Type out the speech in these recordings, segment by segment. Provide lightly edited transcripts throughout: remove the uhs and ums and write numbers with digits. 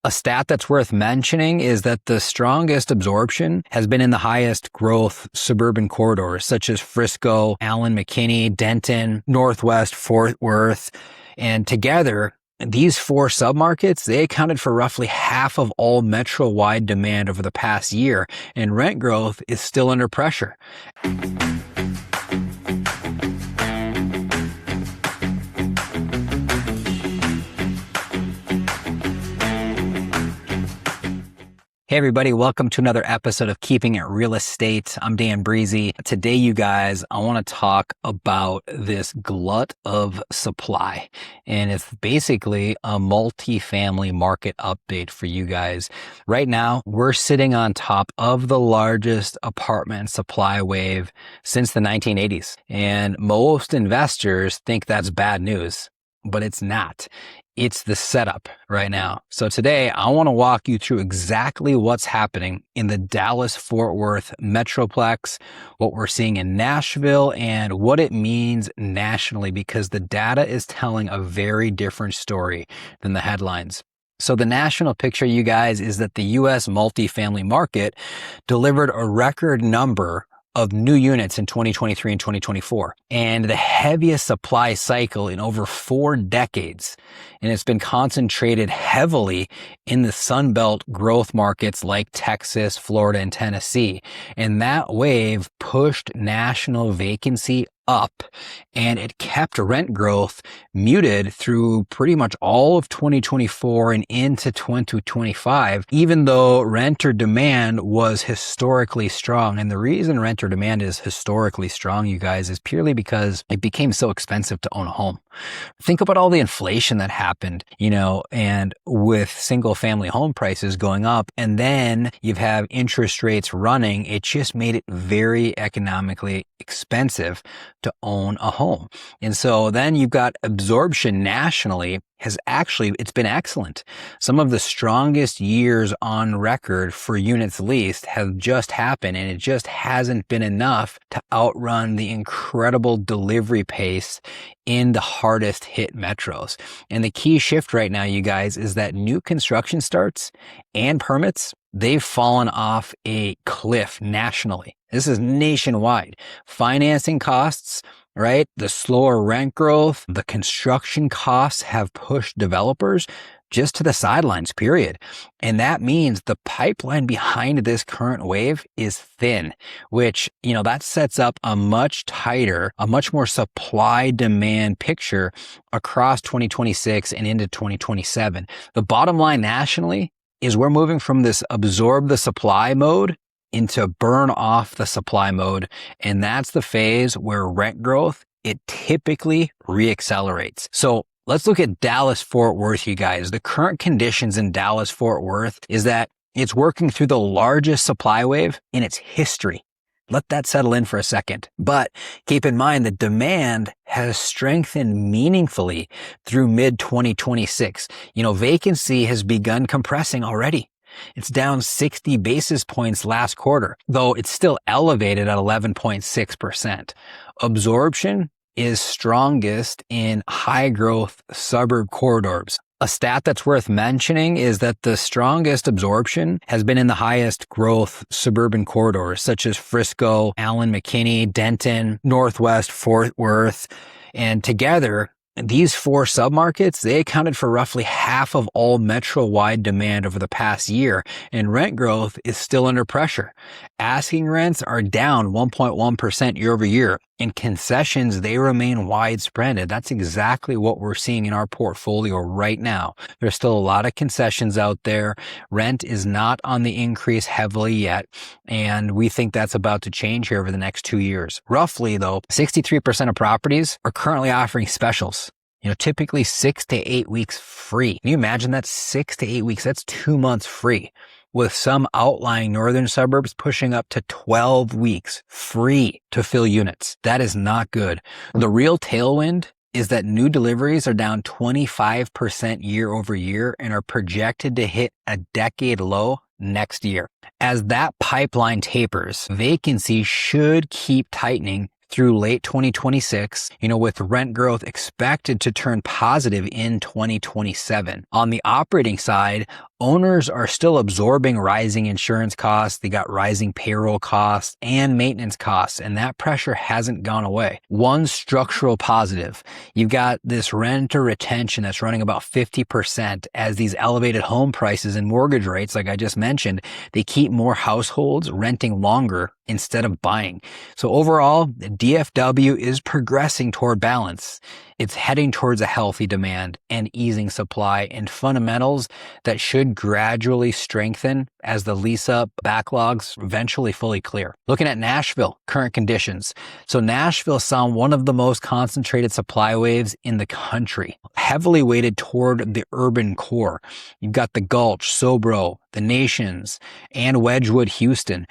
A stat that's worth mentioning is that the strongest absorption has been in the highest growth suburban corridors, such as Frisco, Allen, McKinney, Denton, Northwest, Fort Worth. And together, these four submarkets, they accounted for roughly half of all metro-wide demand over the past year, and rent growth is still under pressure. Hey everybody, welcome to another episode of Keeping It Real Estate. I'm Dan Brisse. Today, you guys, I want to talk about this glut of supply. And it's basically a multifamily market update for you guys. Right now, we're sitting on top of the largest apartment supply wave since the 1980s. And most investors think that's bad news, but it's not. It's the setup right now. So today, I want to walk you through exactly what's happening in the Dallas-Fort Worth Metroplex, what we're seeing in Nashville, and what it means nationally, because the data is telling a very different story than the headlines. So the national picture, you guys, is that the U.S. multifamily market delivered a record number of new units in 2023 and 2024, and the heaviest supply cycle in over 4 decades. And it's been concentrated heavily in the Sunbelt growth markets like Texas, Florida, and Tennessee. And that wave pushed national vacancy up, and it kept rent growth muted through pretty much all of 2024 and into 2025, even though renter demand was historically strong. And the reason renter demand is historically strong, you guys, is purely because it became so expensive to own a home. Think about all the inflation that happened, and with single family home prices going up, and then you have interest rates running, it just made it very economically expensive to own a home. And so then you've got absorption nationally it's been excellent. Some of the strongest years on record for units leased have just happened, and it just hasn't been enough to outrun the incredible delivery pace in the hardest hit metros. And the key shift right now, you guys, is that new construction starts and permits, they've fallen off a cliff nationally. This is nationwide. Financing costs, right? The slower rent growth, the construction costs have pushed developers just to the sidelines, period. And that means the pipeline behind this current wave is thin, which, that sets up a much tighter, a much more supply demand picture across 2026 and into 2027. The bottom line nationally is we're moving from this absorb the supply mode into burn off the supply mode. And that's the phase where rent growth, it typically reaccelerates. So let's look at Dallas-Fort Worth, you guys. The current conditions in Dallas-Fort Worth is that it's working through the largest supply wave in its history. Let that settle in for a second. But keep in mind that demand has strengthened meaningfully through mid-2026. Vacancy has begun compressing already. It's down 60 basis points last quarter, though it's still elevated at 11.6%. Absorption is strongest in high growth suburb corridors. A stat that's worth mentioning is that the strongest absorption has been in the highest growth suburban corridors, such as Frisco, Allen, McKinney, Denton, Northwest, Fort Worth. And together, these four submarkets, they accounted for roughly half of all metro-wide demand over the past year, and rent growth is still under pressure. Asking rents are down 1.1% year over year, and concessions, they remain widespread. And that's exactly what we're seeing in our portfolio right now. There's still a lot of concessions out there. Rent is not on the increase heavily yet, and we think that's about to change here over the next 2 years. Roughly, though, 63% of properties are currently offering specials. Typically 6 to 8 weeks free. Can you imagine that? 6 to 8 weeks, that's 2 months free, with some outlying northern suburbs pushing up to 12 weeks free to fill units. That is not good. The real tailwind is that new deliveries are down 25% year over year and are projected to hit a decade low next year. As that pipeline tapers, vacancy should keep tightening through late 2026, with rent growth expected to turn positive in 2027. On the operating side, owners are still absorbing rising insurance costs. They got rising payroll costs and maintenance costs, and that pressure hasn't gone away. One structural positive, you've got this renter retention that's running about 50% as these elevated home prices and mortgage rates, like I just mentioned, they keep more households renting longer instead of buying. So overall, DFW is progressing toward balance. It's heading towards a healthy demand and easing supply and fundamentals that should gradually strengthen as the lease-up backlogs eventually fully clear. Looking at Nashville, current conditions. So Nashville saw one of the most concentrated supply waves in the country, heavily weighted toward the urban core. You've got the Gulch, Sobro, the Nations, and Wedgwood, Houston,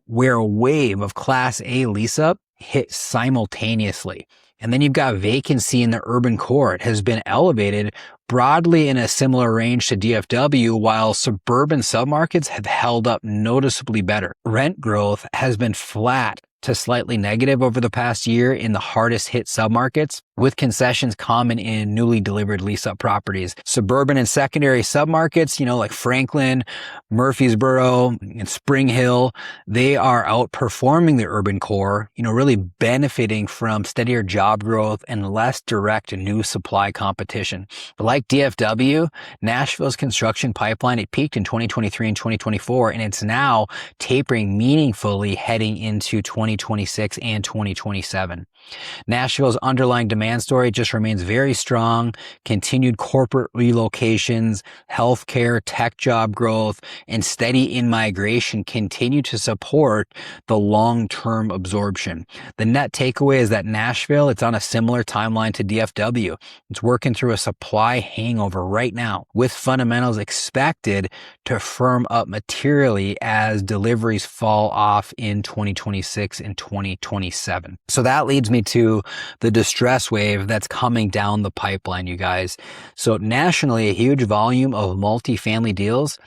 where a wave of Class A lease-up hit simultaneously. And then you've got vacancy in the urban core. It has been elevated broadly in a similar range to DFW, while suburban submarkets have held up noticeably better. Rent growth has been flat to slightly negative over the past year in the hardest hit submarkets, with concessions common in newly delivered lease-up properties. Suburban and secondary submarkets, like Franklin, Murfreesboro, and Spring Hill, they are outperforming the urban core, really benefiting from steadier job growth and less direct new supply competition. But like DFW, Nashville's construction pipeline, it peaked in 2023 and 2024, and it's now tapering meaningfully heading into 2026 and 2027. Nashville's underlying demand story just remains very strong. Continued corporate relocations, healthcare, tech job growth, and steady in-migration continue to support the long-term absorption. The net takeaway is that Nashville, it's on a similar timeline to DFW. It's working through a supply hangover right now, with fundamentals expected to firm up materially as deliveries fall off in 2026 and 2027. So that leads me to the distress wave that's coming down the pipeline, you guys. So nationally, a huge volume of multifamily deals,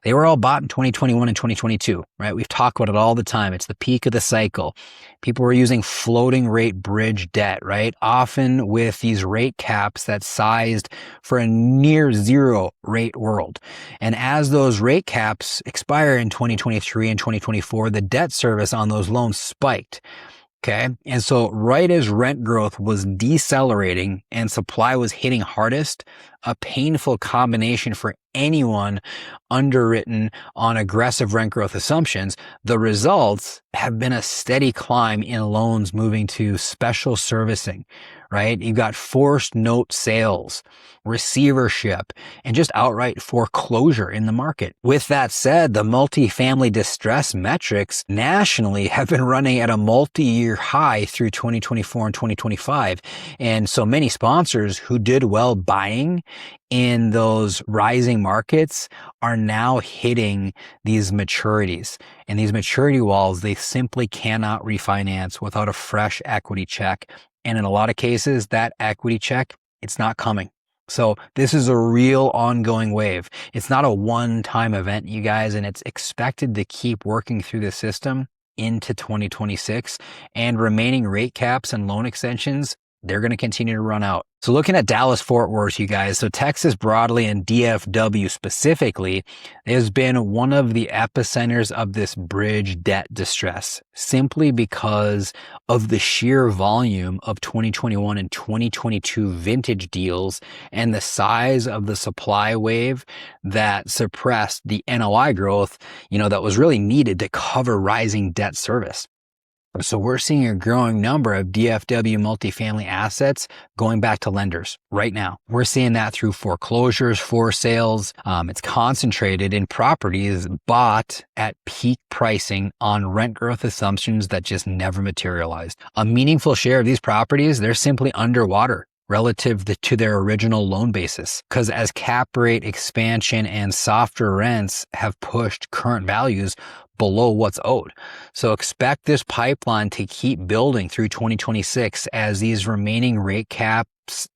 they were all bought in 2021 and 2022, right? We've talked about it all the time. It's the peak of the cycle. People were using floating rate bridge debt, right? Often with these rate caps that's sized for a near zero rate world. And as those rate caps expire in 2023 and 2024, the debt service on those loans spiked. Okay. And so right as rent growth was decelerating and supply was hitting hardest, a painful combination for anyone underwritten on aggressive rent growth assumptions, the results have been a steady climb in loans moving to special servicing, right? You've got forced note sales, receivership, and just outright foreclosure in the market. With that said, the multifamily distress metrics nationally have been running at a multi-year high through 2024 and 2025. And so many sponsors who did well buying in those rising markets are now hitting these maturities. And these maturity walls, they simply cannot refinance without a fresh equity check. And in a lot of cases, that equity check, it's not coming. So this is a real ongoing wave. It's not a one-time event, you guys, and it's expected to keep working through the system into 2026. And remaining rate caps and loan extensions, they're going to continue to run out. So looking at Dallas-Fort Worth, you guys, so Texas broadly and DFW specifically has been one of the epicenters of this bridge debt distress, simply because of the sheer volume of 2021 and 2022 vintage deals and the size of the supply wave that suppressed the NOI growth, that was really needed to cover rising debt service. So we're seeing a growing number of DFW multifamily assets going back to lenders right now. We're seeing that through foreclosures, for sales. It's concentrated in properties bought at peak pricing on rent growth assumptions that just never materialized. A meaningful share of these properties, they're simply underwater relative to their original loan basis, because as cap rate expansion and softer rents have pushed current values below what's owed. So expect this pipeline to keep building through 2026 as these remaining rate cap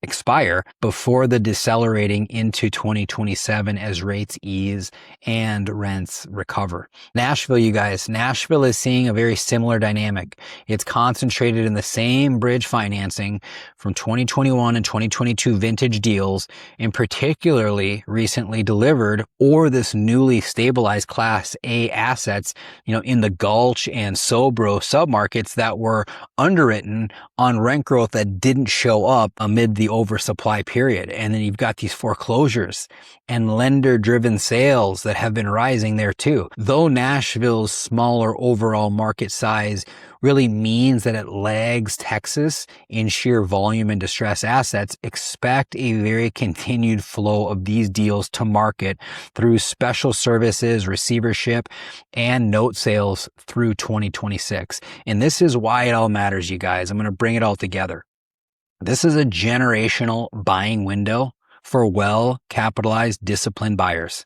expire before the decelerating into 2027 as rates ease and rents recover. Nashville, you guys, Nashville is seeing a very similar dynamic. It's concentrated in the same bridge financing from 2021 and 2022 vintage deals, and particularly recently delivered or this newly stabilized Class A assets, in the Gulch and Sobro submarkets that were underwritten on rent growth that didn't show up amid the oversupply period. And then you've got these foreclosures and lender-driven sales that have been rising there too. Though Nashville's smaller overall market size really means that it lags Texas in sheer volume and distressed assets, expect a very continued flow of these deals to market through special services, receivership, and note sales through 2026. And this is why it all matters, you guys. I'm going to bring it all together. This is a generational buying window for well-capitalized, disciplined buyers.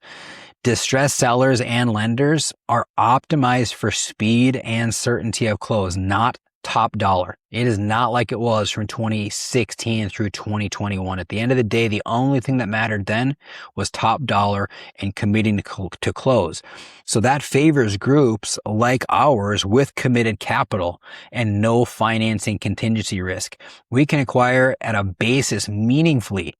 Distressed sellers and lenders are optimized for speed and certainty of close, not top dollar. It is not like it was from 2016 through 2021. At the end of the day, the only thing that mattered then was top dollar and committing to close. So that favors groups like ours with committed capital and no financing contingency risk. We can acquire at a basis meaningfully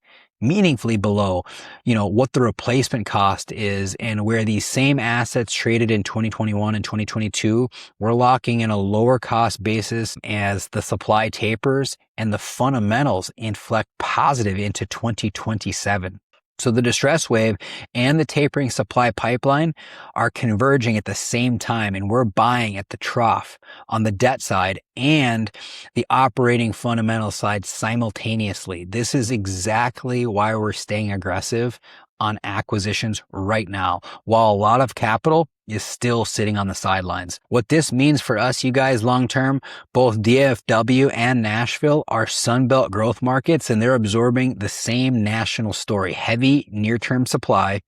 below, what the replacement cost is, and where these same assets traded in 2021 and 2022, we're locking in a lower cost basis as the supply tapers and the fundamentals inflect positive into 2027. So the distress wave and the tapering supply pipeline are converging at the same time, and we're buying at the trough on the debt side and the operating fundamental side simultaneously. This is exactly why we're staying aggressive on acquisitions right now, while a lot of capital is still sitting on the sidelines. What this means for us, you guys, long term, both DFW and Nashville are Sunbelt growth markets, and they're absorbing the same national story: heavy near-term supply,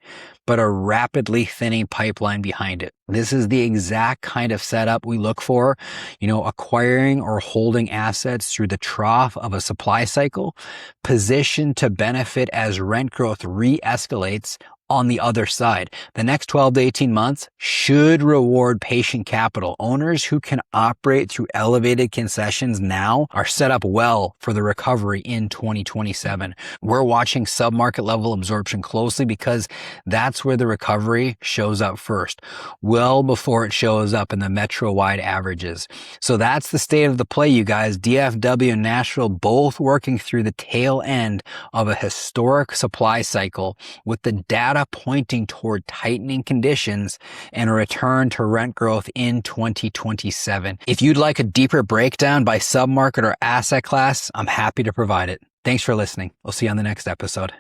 but a rapidly thinning pipeline behind it. This is the exact kind of setup we look for, acquiring or holding assets through the trough of a supply cycle, positioned to benefit as rent growth re-escalates on the other side. The next 12 to 18 months should reward patient capital. Owners who can operate through elevated concessions now are set up well for the recovery in 2027. We're watching submarket level absorption closely because that's where the recovery shows up first, well before it shows up in the metro-wide averages. So that's the state of the play, you guys. DFW and Nashville both working through the tail end of a historic supply cycle, with the data pointing toward tightening conditions and a return to rent growth in 2027. If you'd like a deeper breakdown by submarket or asset class, I'm happy to provide it. Thanks for listening. We'll see you on the next episode.